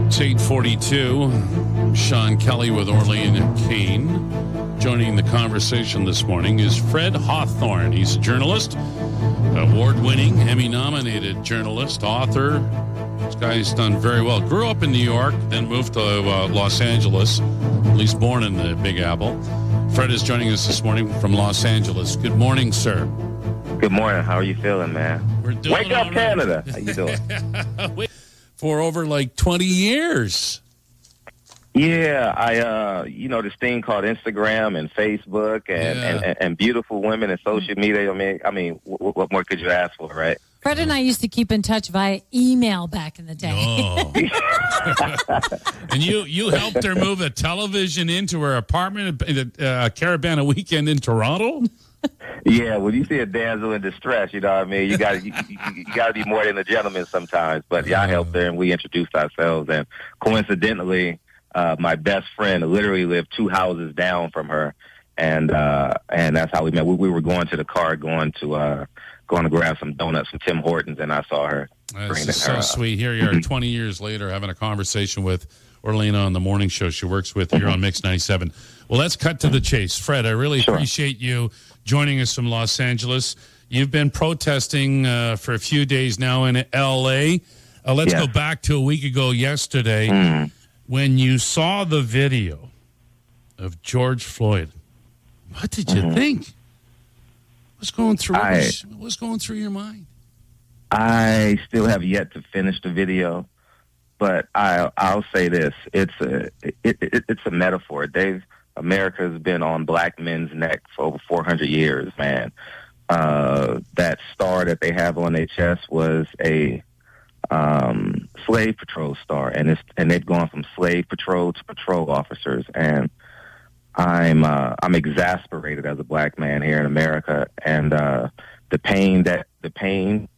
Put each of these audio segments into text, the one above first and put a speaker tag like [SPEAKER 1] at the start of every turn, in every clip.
[SPEAKER 1] It's 8:42. Sean Kelly with Orlean and Kane. Joining the conversation this morning is Fred Hawthorne. He's a journalist, award-winning, Emmy-nominated journalist, author. This guy's done very well. Grew up in New York, then moved to Los Angeles, at least born in the Big Apple. Fred is joining us this morning from Los Angeles. Good morning, sir.
[SPEAKER 2] Good morning. How are you feeling, man?
[SPEAKER 1] We're doing
[SPEAKER 2] Wake up, Canada. How you doing?
[SPEAKER 1] For over like 20 years.
[SPEAKER 2] Yeah, this thing called Instagram and Facebook and beautiful women and social media. I mean, what more could you ask for, right?
[SPEAKER 3] Fred and I used to keep in touch via email back in the day.
[SPEAKER 1] Oh. And you helped her move a television into her apartment at a Caravana weekend in Toronto?
[SPEAKER 2] Yeah, when you see a damsel in distress, you know what I mean? You got to be more than a gentleman sometimes. But yeah, I helped her and we introduced ourselves. And coincidentally, my best friend literally lived 2 houses down from her, and that's how we met. We were going to the car, going to grab some donuts from Tim Hortons, and I saw her.
[SPEAKER 1] That's so sweet. Here you are 20 years later having a conversation with Orlean on the morning show she works with here on Mix 97. Well, let's cut to the chase. Fred, I really appreciate you joining us from Los Angeles. You've been protesting for a few days now in L.A. Let's go back to a week ago yesterday when you saw the video of George Floyd. What did you think? What's going through your mind? I
[SPEAKER 2] still have yet to finish the video, but I'll say this: it's a metaphor. America has been on black men's neck for over 400 years, man. That star that they have on their chest was a slave patrol star, and they've gone from slave patrol to patrol officers, and I'm exasperated as a black man here in America, and the pain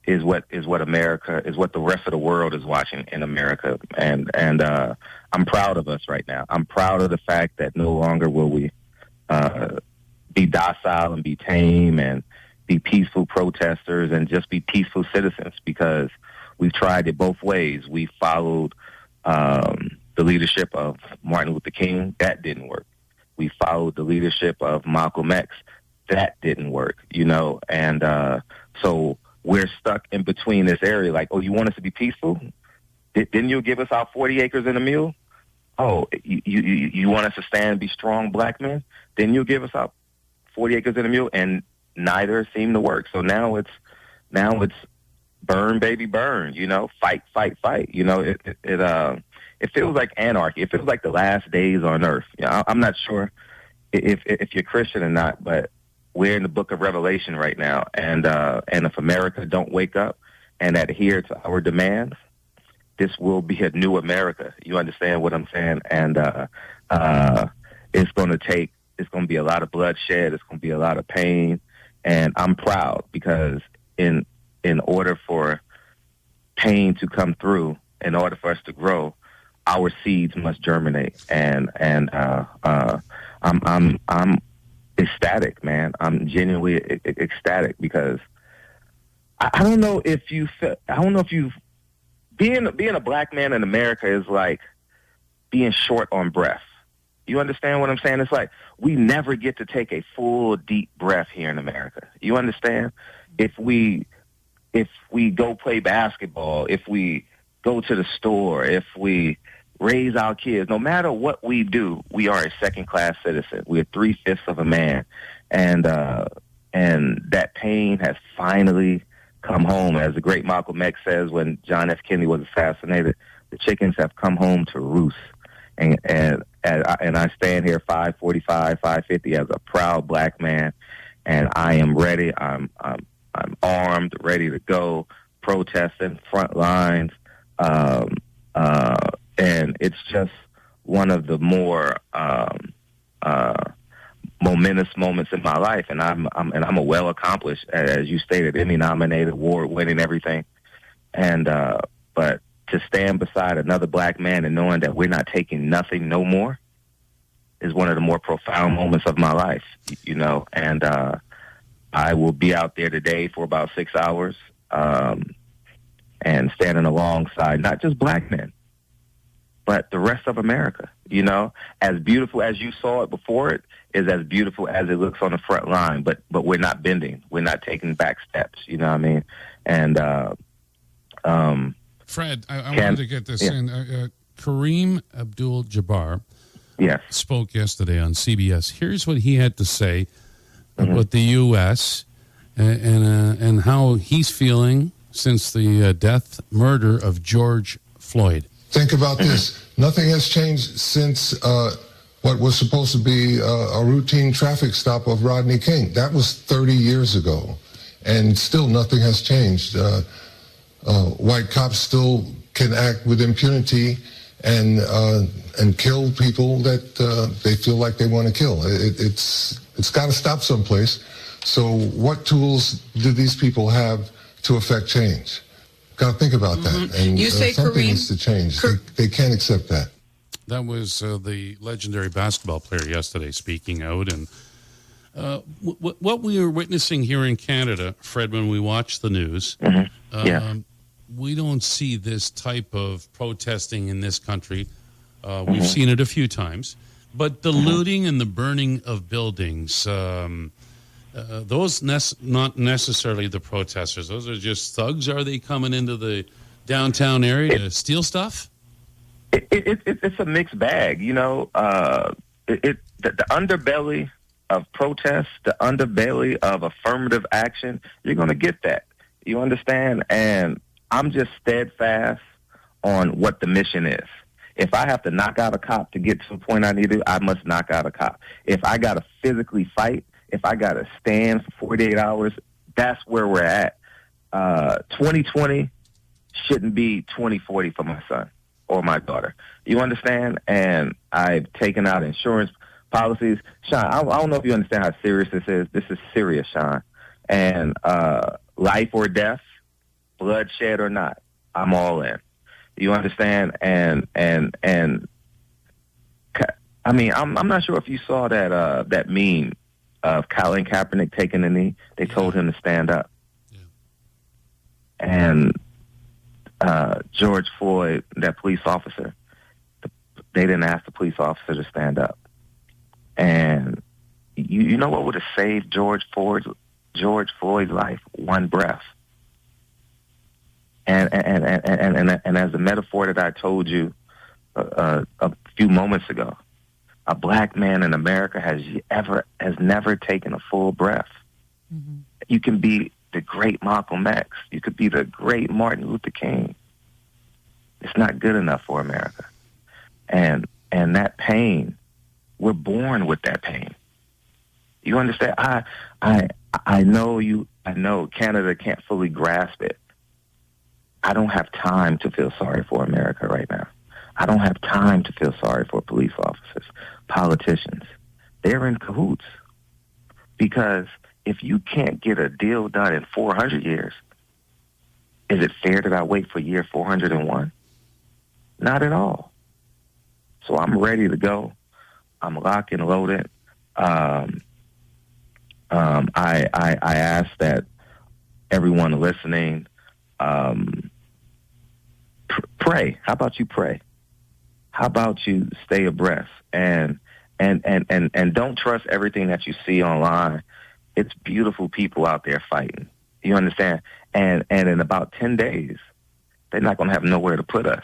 [SPEAKER 2] is what America is, what the rest of the world is watching in America, and I'm proud of us right now. I'm proud of the fact that no longer will we be docile and be tame and be peaceful protesters and just be peaceful citizens, because we've tried it both ways. We followed the leadership of Martin Luther King. That didn't work. We followed the leadership of Malcolm X. That didn't work, and so we're stuck in between this area. Like, oh, you want us to be peaceful? Didn't you give us our 40 acres and a mule? Oh, you want us to stand and be strong black men? Then you'll give us our 40 acres and a mule, and neither seem to work. So now it's burn, baby, burn. Fight, fight, fight. It feels like anarchy. It feels like the last days on earth. I'm not sure if you're Christian or not, but we're in the book of Revelation right now, and if America don't wake up and adhere to our demands, this will be a new America. You understand what I'm saying? And it's going to be a lot of bloodshed. It's going to be a lot of pain, and I'm proud, because in order for pain to come through, in order for us to grow, our seeds must germinate, and I'm ecstatic, man. I'm genuinely ecstatic, because I don't know if being a black man in America is like being short on breath. You understand what I'm saying? It's like we never get to take a full deep breath here in America. You understand? If we go play basketball, if we go to the store, if we raise our kids, no matter what we do, we are a second-class citizen. We're 3/5 of a man, and that pain has finally come home. As the great Malcolm X says, when John F. Kennedy was assassinated, the chickens have come home to roost. And I stand here 5'45", 5'50" as a proud black man, and I am ready. I'm armed, ready to go, protesting, front lines. And it's just one of the more momentous moments in my life, and I'm a well accomplished, as you stated, Emmy nominated, award winning, everything. And but to stand beside another black man and knowing that we're not taking nothing no more is one of the more profound moments of my life, And I will be out there today for about 6 hours. and standing alongside not just black men, but the rest of America. You know, as beautiful as you saw it before, it is as beautiful as it looks on the front line. But we're not bending. We're not taking back steps. You know what I mean? And
[SPEAKER 1] Fred, I wanted to get this in. Kareem Abdul-Jabbar spoke yesterday on CBS. Here's what he had to say about the U.S. and how he's feeling since the murder of George Floyd.
[SPEAKER 4] Think about this. Nothing has changed since what was supposed to be a routine traffic stop of Rodney King. That was 30 years ago, and still nothing has changed. White cops still can act with impunity and kill people that they feel like they want to kill. It's got to stop someplace. So what tools do these people have to affect change? Got to think about that. And
[SPEAKER 5] you say
[SPEAKER 4] something
[SPEAKER 5] Kareem,
[SPEAKER 4] needs to change. They can't accept that.
[SPEAKER 1] That was the legendary basketball player yesterday speaking out. And what we are witnessing here in Canada, Fred, when we watch the news, we don't see this type of protesting in this country. We've seen it a few times. But the looting and the burning of buildings, those not necessarily the protesters. Those are just thugs. Are they coming into the downtown area to steal stuff?
[SPEAKER 2] It's a mixed bag. You know, the underbelly of protest, the underbelly of affirmative action, you're going to get that. You understand? And I'm just steadfast on what the mission is. If I have to knock out a cop to get to the point I need to, I must knock out a cop. If I got to physically fight, if I got to stand for 48 hours, that's where we're at. 2020 shouldn't be 2040 for my son or my daughter. You understand? And I've taken out insurance policies. Sean, I don't know if you understand how serious this is. This is serious, Sean. And life or death, bloodshed or not, I'm all in. You understand? And I mean, I'm not sure if you saw that meme of Colin Kaepernick taking a knee. They told him to stand up. Yeah. And George Floyd, that police officer, they didn't ask the police officer to stand up. And you know what would have saved George Floyd's life? One breath. And as the metaphor that I told you a few moments ago, a black man in America has never taken a full breath. Mm-hmm. You can be the great Malcolm X. You could be the great Martin Luther King. It's not good enough for America. And that pain, we're born with that pain. You understand? I know Canada can't fully grasp it. I don't have time to feel sorry for America right now. I don't have time to feel sorry for police officers, politicians. They're in cahoots. Because if you can't get a deal done in 400 years, is it fair that I wait for year 401? Not at all. So I'm ready to go. I'm locked and loaded. I ask that everyone listening, pray. How about you pray? How about you stay abreast and don't trust everything that you see online. It's beautiful people out there fighting. You understand? And in about 10 days, they're not going to have nowhere to put us.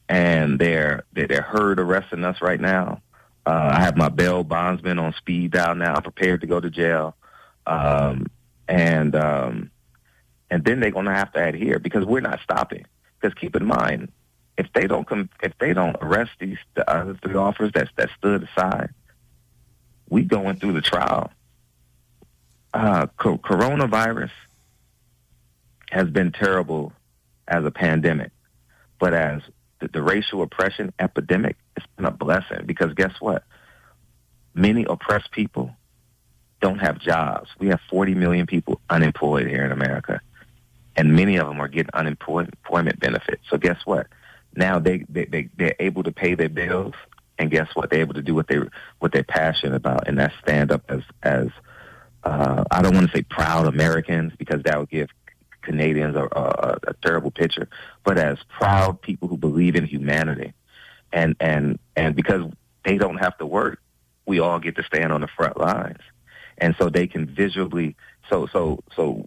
[SPEAKER 2] And they're herd arresting us right now. I have my bail bondsman on speed dial now. I'm prepared to go to jail. And then they're going to have to adhere because we're not stopping. Because keep in mind, if they don't arrest the other three officers that stood aside, we going through the trial. Coronavirus has been terrible as a pandemic, but as the racial oppression epidemic, it's been a blessing because guess what? Many oppressed people don't have jobs. We have 40 million people unemployed here in America, and many of them are getting unemployment benefits. So guess what? Now they're able to pay their bills, and guess what? They're able to do what they're passionate about, and that's stand up as I don't want to say proud Americans because that would give Canadians are a terrible picture, but as proud people who believe in humanity. And because they don't have to work, we all get to stand on the front lines. And so they can visually, so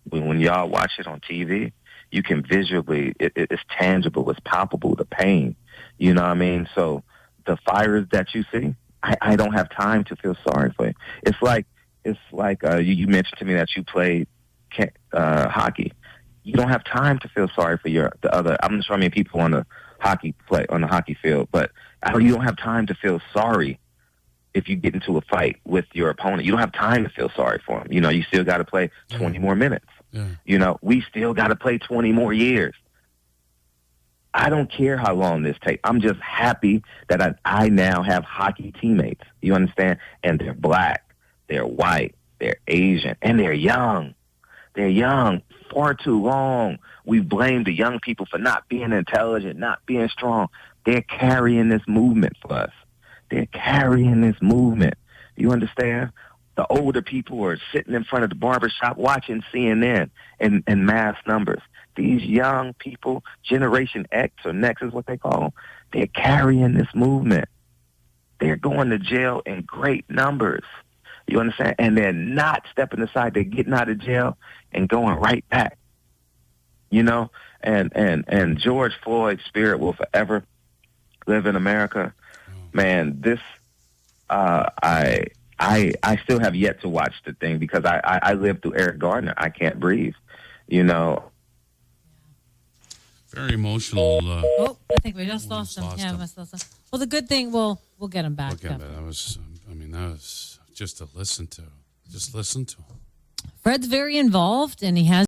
[SPEAKER 2] when y'all watch it on TV, you can visually, it's tangible, it's palpable, the pain. You know what I mean? So the fires that you see, I don't have time to feel sorry for you. It's like you mentioned to me that you played hockey. You don't have time to feel sorry for the other. I'm just mean people on the hockey field, but you don't have time to feel sorry if you get into a fight with your opponent. You don't have time to feel sorry for them. You know, you still got to play 20 more minutes. Yeah. You know, we still got to play 20 more years. I don't care how long this takes. I'm just happy that I now have hockey teammates. You understand? And they're black, they're white, they're Asian, and they're young. They're young. Far too long, we've blamed the young people for not being intelligent, not being strong. They're carrying this movement for us. They're carrying this movement. You understand? The older people are sitting in front of the barbershop watching CNN in mass numbers. These young people, Generation X or Next is what they call them, they're carrying this movement. They're going to jail in great numbers. You understand? And they're not stepping aside. They're getting out of jail and going right back. You know? And George Floyd's spirit will forever live in America. Man, this I still have yet to watch the thing because I lived through Eric Gardner. I can't breathe, you know.
[SPEAKER 1] Very emotional.
[SPEAKER 3] I think we just lost him. Yeah, we must lost him. Well, the good thing, we'll get him back.
[SPEAKER 1] Okay, that was just to listen to. Just listen to him.
[SPEAKER 3] Fred's very involved, and he has